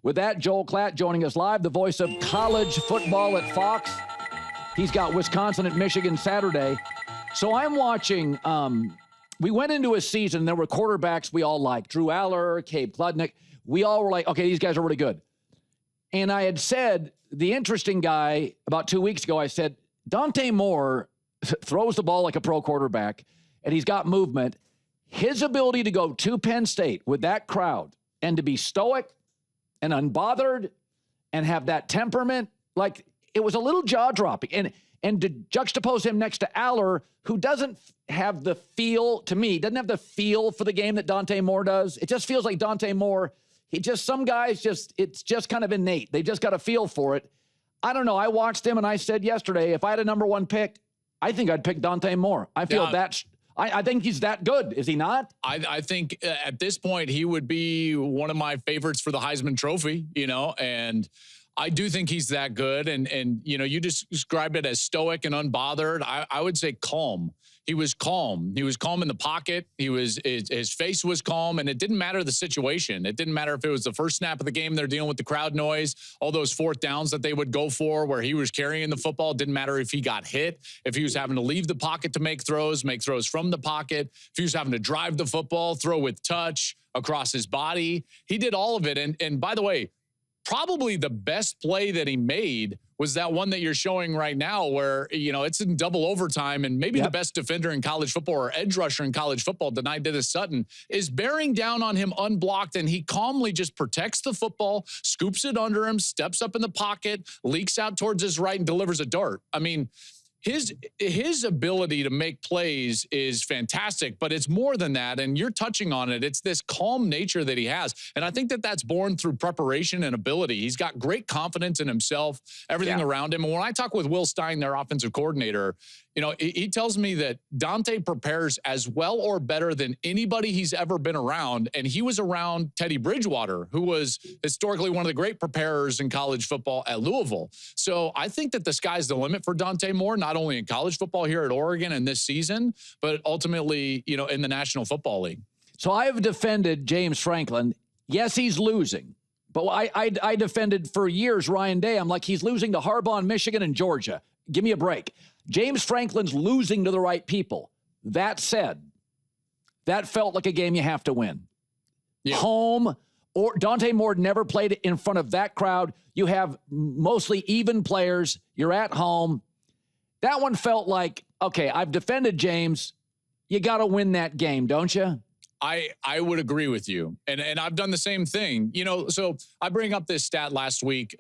With that, Joel Klatt joining us live, the voice of college football at Fox. He's got Wisconsin at Michigan Saturday. So I'm watching, we went into a season, there were quarterbacks we all liked. Drew Aller, Cabe Kludnick. We all were like, okay, these guys are really good. And I had said, the interesting guy, about 2 weeks ago, I said, Dante Moore throws the ball like a pro quarterback, and he's got movement. His ability to go to Penn State with that crowd and to be stoic and unbothered and have that temperament, like it was a little jaw-dropping. And to juxtapose him next to Aller, who doesn't have the feel, to me, doesn't have the feel for the game that Dante Moore does. It just feels like Dante Moore, some guys it's just kind of innate. They just got a feel for it. I don't know. I watched him and I said yesterday, if I had a number one pick, I think I'd pick Dante Moore. I feel I think he's that good. Is he not? I think at this point, he would be one of my favorites for the Heisman Trophy, and I do think he's that good. And you just described it as stoic and unbothered. I would say calm. He was calm. He was calm in the pocket. His face was calm, and it didn't matter the situation. It didn't matter if it was the first snap of the game, they're dealing with the crowd noise, all those fourth downs that they would go for where he was carrying the football. It didn't matter if he got hit, if he was having to leave the pocket to make throws from the pocket, if he was having to drive the football, throw with touch across his body. He did all of it. And by the way, probably the best play that he made was that one that you're showing right now where, it's in double overtime and maybe the best defender in college football or edge rusher in college football, Denai Dennis Sutton, is bearing down on him unblocked, and he calmly just protects the football, scoops it under him, steps up in the pocket, leaks out towards his right, and delivers a dart. I mean, his ability to make plays is fantastic, but it's more than that, and you're touching on it. It's this calm nature that he has, and I think that that's born through preparation and ability. He's got great confidence in himself, everything around him. And when I talk with Will Stein, their offensive coordinator, he tells me that Dante prepares as well or better than anybody he's ever been around, and he was around Teddy Bridgewater, who was historically one of the great preparers in college football at Louisville. So I think that the sky's the limit for Dante Moore, not only in college football here at Oregon and this season, but ultimately, in the National Football League. So I have defended James Franklin. Yes, he's losing. But I defended for years Ryan Day. I'm like, he's losing to Harbaugh in Michigan and Georgia. Give me a break. James Franklin's losing to the right people. That said, that felt like a game you have to win. Yeah. Home, or Dante Moore never played in front of that crowd. You have mostly even players. You're at home. That one felt like, okay, I've defended James. You got to win that game, don't you? I would agree with you. And I've done the same thing. So I bring up this stat last week.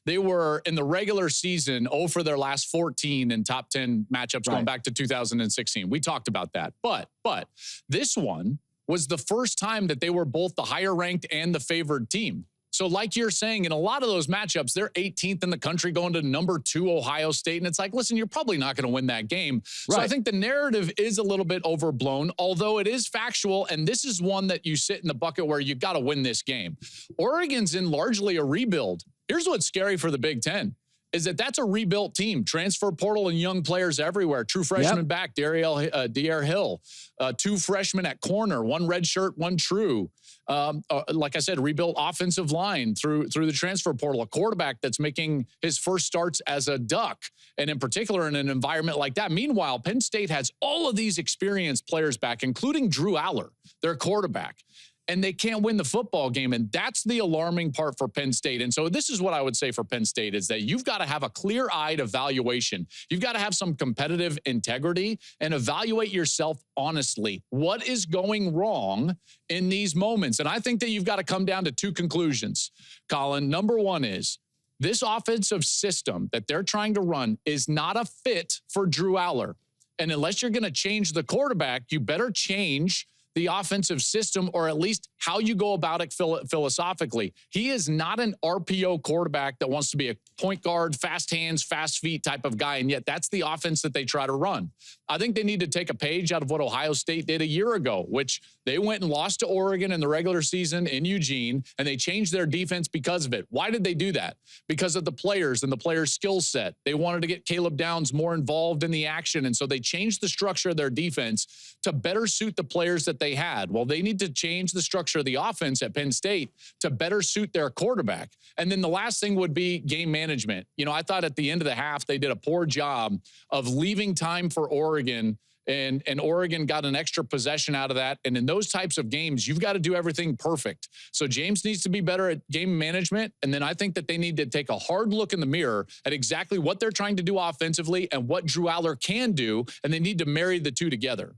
They were in the regular season 0 for their last 14 in top 10 matchups going back to 2016. We talked about that. But this one was the first time that they were both the higher ranked and the favored team. So like you're saying, in a lot of those matchups, they're 18th in the country going to number 2 Ohio State. And it's like, listen, you're probably not going to win that game. So I think the narrative is a little bit overblown, although it is factual. And this is one that you sit in the bucket where you've got to win this game. Oregon's in largely a rebuild. Here's what's scary for the Big Ten. Is that's a rebuilt team. Transfer portal and young players everywhere. True freshman back, Dare Hill. 2 freshmen at corner, 1 red shirt, 1 true. Like I said, rebuilt offensive line through the transfer portal. A quarterback that's making his first starts as a Duck, and in particular in an environment like that. Meanwhile, Penn State has all of these experienced players back, including Drew Aller, their quarterback. And they can't win the football game. And that's the alarming part for Penn State. And so this is what I would say for Penn State is that you've got to have a clear-eyed evaluation. You've got to have some competitive integrity and evaluate yourself honestly. What is going wrong in these moments? And I think that you've got to come down to 2 conclusions, Colin. Number 1 is this offensive system that they're trying to run is not a fit for Drew Aller. And unless you're going to change the quarterback, you better change the offensive system, or at least how you go about it philosophically. He is not an RPO quarterback that wants to be a point guard, fast hands, fast feet type of guy, and yet that's the offense that they try to run. I think they need to take a page out of what Ohio State did a year ago, which they went and lost to Oregon in the regular season in Eugene, and they changed their defense because of it. Why did they do that? Because of the players and the players' skill set. They wanted to get Caleb Downs more involved in the action, and so they changed the structure of their defense to better suit the players that they had. Well, they need to change the structure of the offense at Penn State to better suit their quarterback. And then the last thing would be game management. You know, I thought at the end of the half, they did a poor job of leaving time for Oregon, and Oregon got an extra possession out of that. And in those types of games, you've got to do everything perfect. So James needs to be better at game management. And then I think that they need to take a hard look in the mirror at exactly what they're trying to do offensively and what Drew Aller can do. And they need to marry the two together.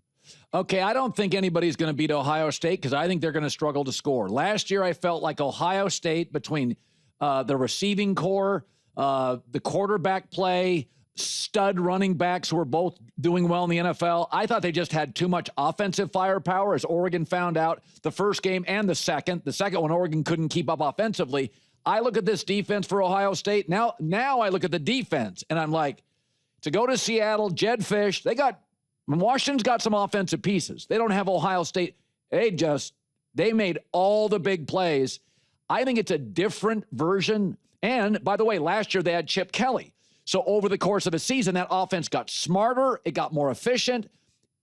Okay, I don't think anybody's going to beat Ohio State because I think they're going to struggle to score. Last year, I felt like Ohio State, between the receiving core, the quarterback play, stud running backs who were both doing well in the NFL, I thought they just had too much offensive firepower, as Oregon found out the first game and the second. The second one, Oregon couldn't keep up offensively. I look at this defense for Ohio State. Now I look at the defense, and I'm like, to go to Seattle, Jed Fish, Washington's got some offensive pieces. They don't have Ohio State. They made all the big plays. I think it's a different version. And by the way, last year they had Chip Kelly. So over the course of a season, that offense got smarter. It got more efficient.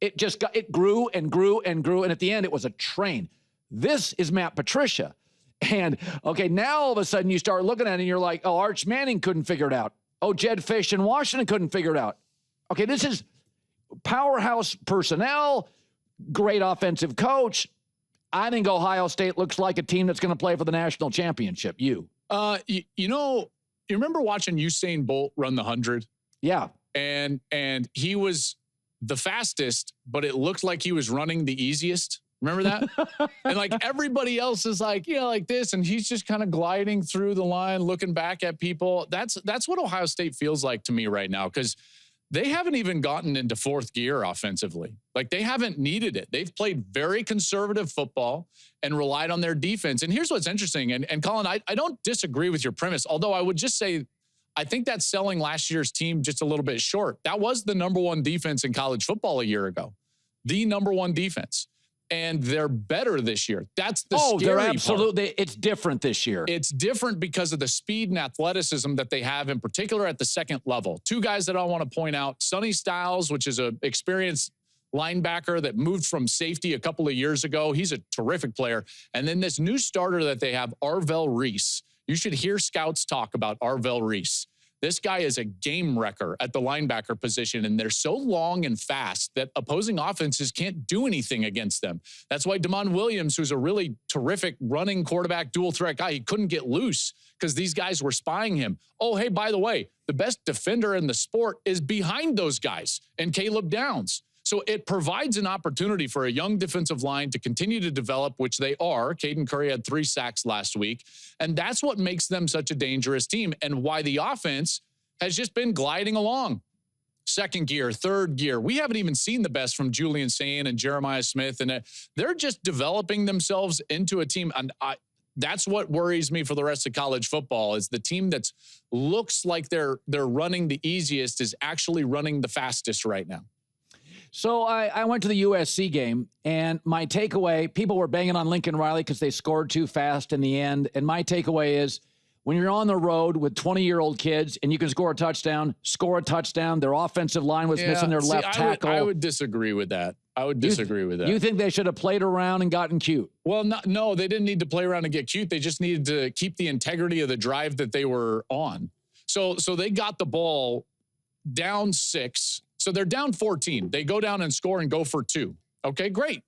It grew and grew and grew. And at the end, it was a train. This is Matt Patricia. And okay, now all of a sudden you start looking at it and you're like, oh, Arch Manning couldn't figure it out. Oh, Jed Fish in Washington couldn't figure it out. Okay, this is powerhouse personnel, great offensive coach. I think Ohio State looks like a team that's going to play for the national championship. You remember watching Usain Bolt run the 100? Yeah. And he was the fastest, but it looked like he was running the easiest. Remember that? And like everybody else is like, like this. And he's just kind of gliding through the line, looking back at people. That's what Ohio State feels like to me right now. Because they haven't even gotten into fourth gear offensively. Like they haven't needed it. They've played very conservative football and relied on their defense. And here's what's interesting. And Colin, I don't disagree with your premise, although I would just say, I think that's selling last year's team just a little bit short. That was the number one defense in college football a year ago. The number one defense. And they're better this year. That's the scary they're absolutely part. It's different this year. It's different because of the speed and athleticism that they have, in particular at the second level. Two guys that I want to point out: Sonny Styles, which is an experienced linebacker that moved from safety a couple of years ago. He's a terrific player. And then this new starter that they have, Arvell Reese. You should hear scouts talk about Arvell Reese. This guy is a game wrecker at the linebacker position, and they're so long and fast that opposing offenses can't do anything against them. That's why Damon Williams, who's a really terrific running quarterback, dual threat guy, he couldn't get loose because these guys were spying him. Oh, hey, by the way, the best defender in the sport is behind those guys, and Caleb Downs. So it provides an opportunity for a young defensive line to continue to develop, which they are. Caden Curry had 3 sacks last week. And that's what makes them such a dangerous team and why the offense has just been gliding along. Second gear, third gear. We haven't even seen the best from Julian Sayin and Jeremiah Smith. And they're just developing themselves into a team. And that's what worries me for the rest of college football, is the team that looks like they're running the easiest is actually running the fastest right now. So I went to the USC game, and my takeaway, people were banging on Lincoln Riley because they scored too fast in the end. And my takeaway is, when you're on the road with 20-year-old kids and you can score a touchdown, their offensive line was missing their left tackle. I would disagree with that. You think they should have played around and gotten cute? Well, no, they didn't need to play around and get cute. They just needed to keep the integrity of the drive that they were on. So they got the ball down 6. So they're down 14. They go down and score and go for 2. Okay, great.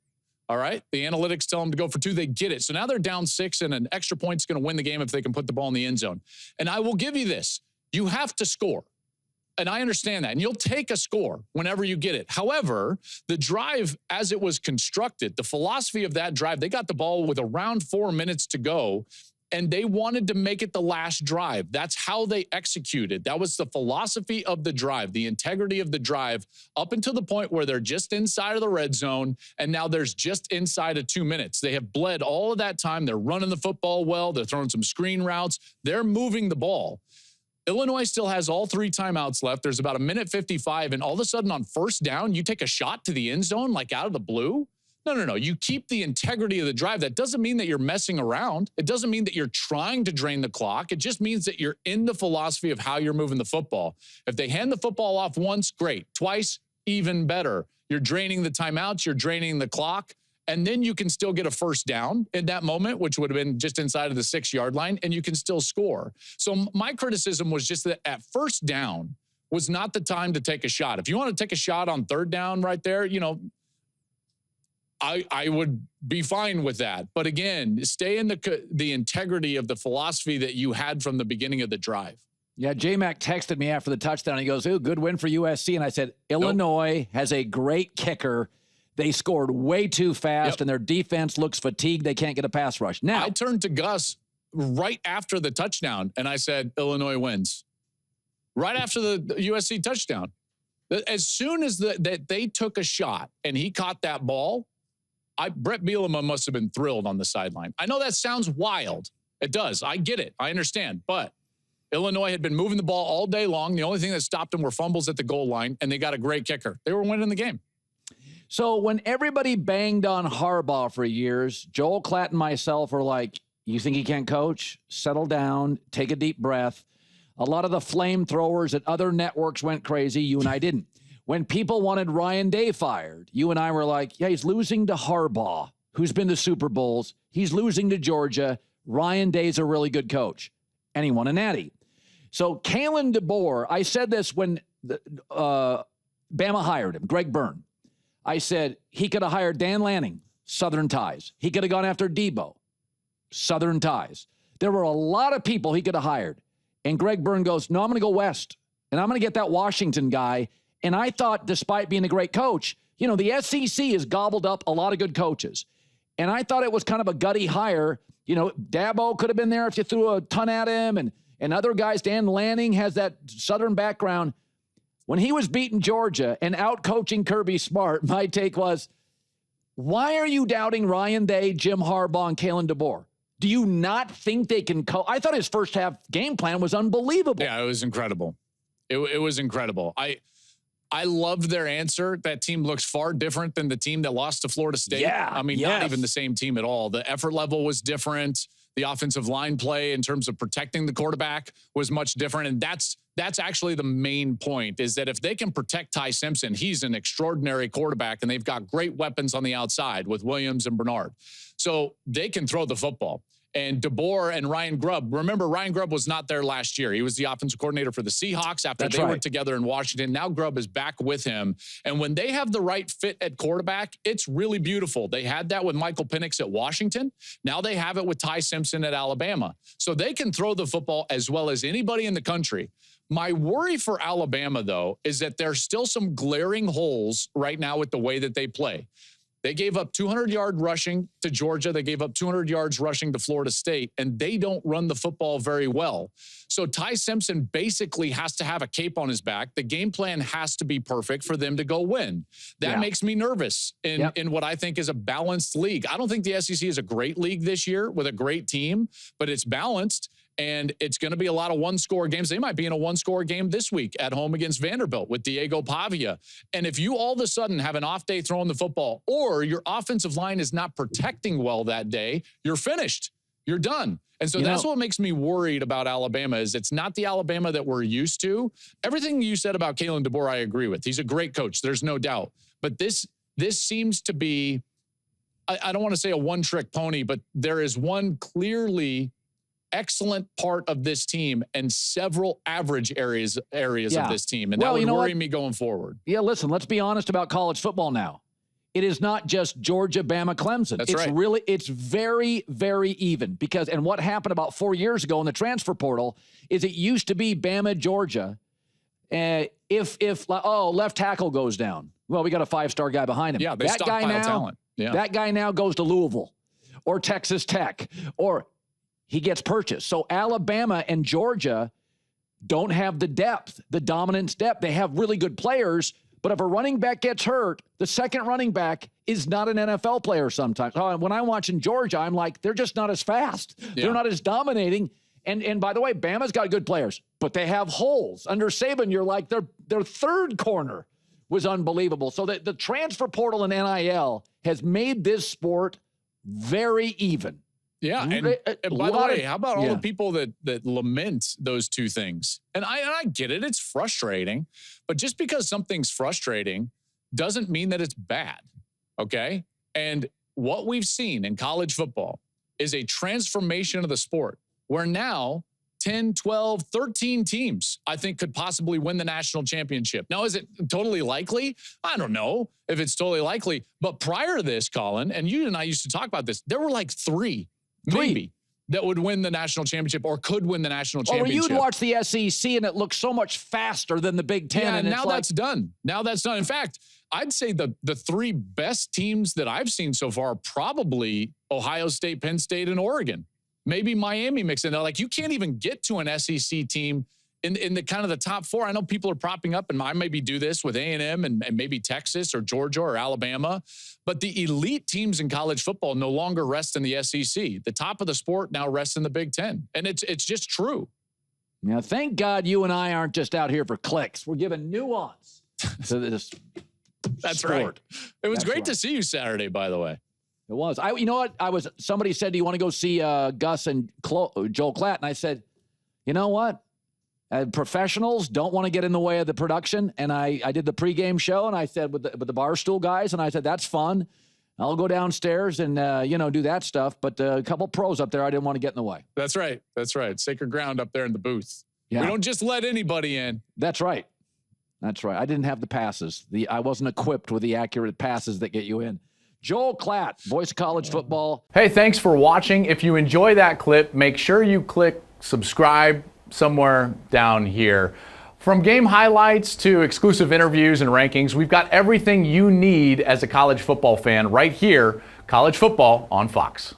All right. The analytics tell them to go for 2. They get it. So now they're down 6, and an extra point's going to win the game if they can put the ball in the end zone. And I will give you this. You have to score. And I understand that. And you'll take a score whenever you get it. However, the drive, as it was constructed, the philosophy of that drive, they got the ball with around 4 minutes to go, and they wanted to make it the last drive. That's how they executed. That was the philosophy of the drive, the integrity of the drive, up until the point where they're just inside of the red zone, and now there's just inside of 2 minutes. They have bled all of that time. They're running the football well. They're throwing some screen routes. They're moving the ball. Illinois still has all 3 timeouts left. There's about 1:55, and all of a sudden on first down, you take a shot to the end zone like out of the blue? No. You keep the integrity of the drive. That doesn't mean that you're messing around. It doesn't mean that you're trying to drain the clock. It just means that you're in the philosophy of how you're moving the football. If they hand the football off once, great. Twice, even better. You're draining the timeouts. You're draining the clock. And then you can still get a first down in that moment, which would have been just inside of the 6-yard line, and you can still score. So my criticism was just that at first down was not the time to take a shot. If you want to take a shot on third down right there, I would be fine with that. But again, stay in the integrity of the philosophy that you had from the beginning of the drive. Yeah, J-Mac texted me after the touchdown. He goes, "Ooh, good win for USC." And I said, Illinois has a great kicker. They scored way too fast, and their defense looks fatigued. They can't get a pass rush. Now, I turned to Gus right after the touchdown, and I said, Illinois wins. Right after the USC touchdown. As soon as that they took a shot and he caught that ball, Brett Bielema must have been thrilled on the sideline. I know that sounds wild. It does. I get it. I understand. But Illinois had been moving the ball all day long. The only thing that stopped them were fumbles at the goal line, and they got a great kicker. They were winning the game. So when everybody banged on Harbaugh for years, Joel Klatt and myself were like, you think he can't coach? Settle down, take a deep breath. A lot of the flamethrowers at other networks went crazy. You and I didn't. When people wanted Ryan Day fired, you and I were like, yeah, he's losing to Harbaugh, who's been to Super Bowls. He's losing to Georgia. Ryan Day's a really good coach. And he won a natty. So Kalen DeBoer, I said this when Bama hired him, Greg Byrne. I said he could have hired Dan Lanning, Southern ties. He could have gone after Debo, Southern ties. There were a lot of people he could have hired. And Greg Byrne goes, no, I'm going to go west. And I'm going to get that Washington guy. And I thought, despite being a great coach, the SEC has gobbled up a lot of good coaches. And I thought it was kind of a gutty hire. Dabo could have been there if you threw a ton at him. And other guys, Dan Lanning has that Southern background. When he was beating Georgia and out-coaching Kirby Smart, my take was, why are you doubting Ryan Day, Jim Harbaugh, and Kalen DeBoer? Do you not think they can coach? I thought his first half game plan was unbelievable. Yeah, it was incredible. It was incredible. I loved their answer. That team looks far different than the team that lost to Florida State. Yeah, I mean, not even the same team at all. The effort level was different. The offensive line play in terms of protecting the quarterback was much different. And that's actually the main point, is that if they can protect Ty Simpson, he's an extraordinary quarterback, and they've got great weapons on the outside with Williams and Bernard. So they can throw the football. And DeBoer and Ryan Grubb, remember, Ryan Grubb was not there last year. He was the offensive coordinator for the Seahawks after they were together in Washington. Now Grubb is back with him. And when they have the right fit at quarterback, it's really beautiful. They had that with Michael Penix at Washington. Now they have it with Ty Simpson at Alabama. So they can throw the football as well as anybody in the country. My worry for Alabama, though, is that there's still some glaring holes right now with the way that they play. They gave up 200-yard rushing to Georgia. They gave up 200 yards rushing to Florida State, and they don't run the football very well. So Ty Simpson basically has to have a cape on his back. The game plan has to be perfect for them to go win. That makes me nervous in what I think is a balanced league. I don't think the SEC is a great league this year with a great team, but it's balanced. And it's going to be a lot of one-score games. They might be in a one-score game this week at home against Vanderbilt with Diego Pavia. And if you all of a sudden have an off day throwing the football, or your offensive line is not protecting well that day, you're finished. You're done. And so that's what makes me worried about Alabama, is it's not the Alabama that we're used to. Everything you said about Kalen DeBoer, I agree with. He's a great coach. There's no doubt. But this seems to be, I don't want to say a one-trick pony, but there is one clearly excellent part of this team and several average areas of this team. And that would worry me going forward. Yeah, listen, let's be honest about college football now. It is not just Georgia, Bama, Clemson. It's very, very even, because, and what happened about 4 years ago in the transfer portal is it used to be Bama, Georgia. If left tackle goes down, well, we got a 5-star guy behind him. Yeah, they stockpile talent. Yeah. That guy now goes to Louisville or Texas Tech, or he gets purchased. So Alabama and Georgia don't have the depth, the dominance depth. They have really good players, but if a running back gets hurt, the second running back is not an NFL player sometimes. When I'm watching Georgia, I'm like, they're just not as fast. Yeah. They're not as dominating. And by the way, Bama's got good players, but they have holes. Under Saban, you're like, their third corner was unbelievable. So the transfer portal and NIL has made this sport very even. Yeah, and by the way, how about all the people that lament those two things? And I get it, it's frustrating, but just because something's frustrating doesn't mean that it's bad, okay? And what we've seen in college football is a transformation of the sport where now 10, 12, 13 teams, I think, could possibly win the national championship. Now, is it totally likely? I don't know if it's totally likely. But prior to this, Colin, and you and I used to talk about this, there were like three maybe, that would win the national championship or could win the national championship. Or you'd watch the SEC and it looked so much faster than the Big Ten. Yeah, and now that's done. Now that's done. In fact, I'd say the three best teams that I've seen so far are probably Ohio State, Penn State, and Oregon. Maybe Miami mixed in there. Like, you can't even get to an SEC team in the kind of the top four. I know people are propping up, and I maybe do this with A&M and maybe Texas or Georgia or Alabama. But the elite teams in college football no longer rest in the SEC. The top of the sport now rests in the Big Ten. And it's just true. Now, thank God you and I aren't just out here for clicks. We're giving nuance to this That's sport. right. It was great to see you Saturday, by the way. It was. You know what? Somebody said, do you want to go see Gus and Joel Klatt? And I said, you know what? Professionals don't want to get in the way of the production. And I did the pregame show, and I said with the Barstool guys, and I said, that's fun. I'll go downstairs and, do that stuff. But a couple pros up there, I didn't want to get in the way. That's right. That's right. Sacred ground up there in the booth. Yeah. We don't just let anybody in. That's right. That's right. I didn't have the passes. I wasn't equipped with the accurate passes that get you in. Joel Klatt, voice of college football. Hey, thanks for watching. If you enjoy that clip, make sure you click subscribe somewhere down here. From game highlights to exclusive interviews and rankings, we've got everything you need as a college football fan right here, College Football on Fox.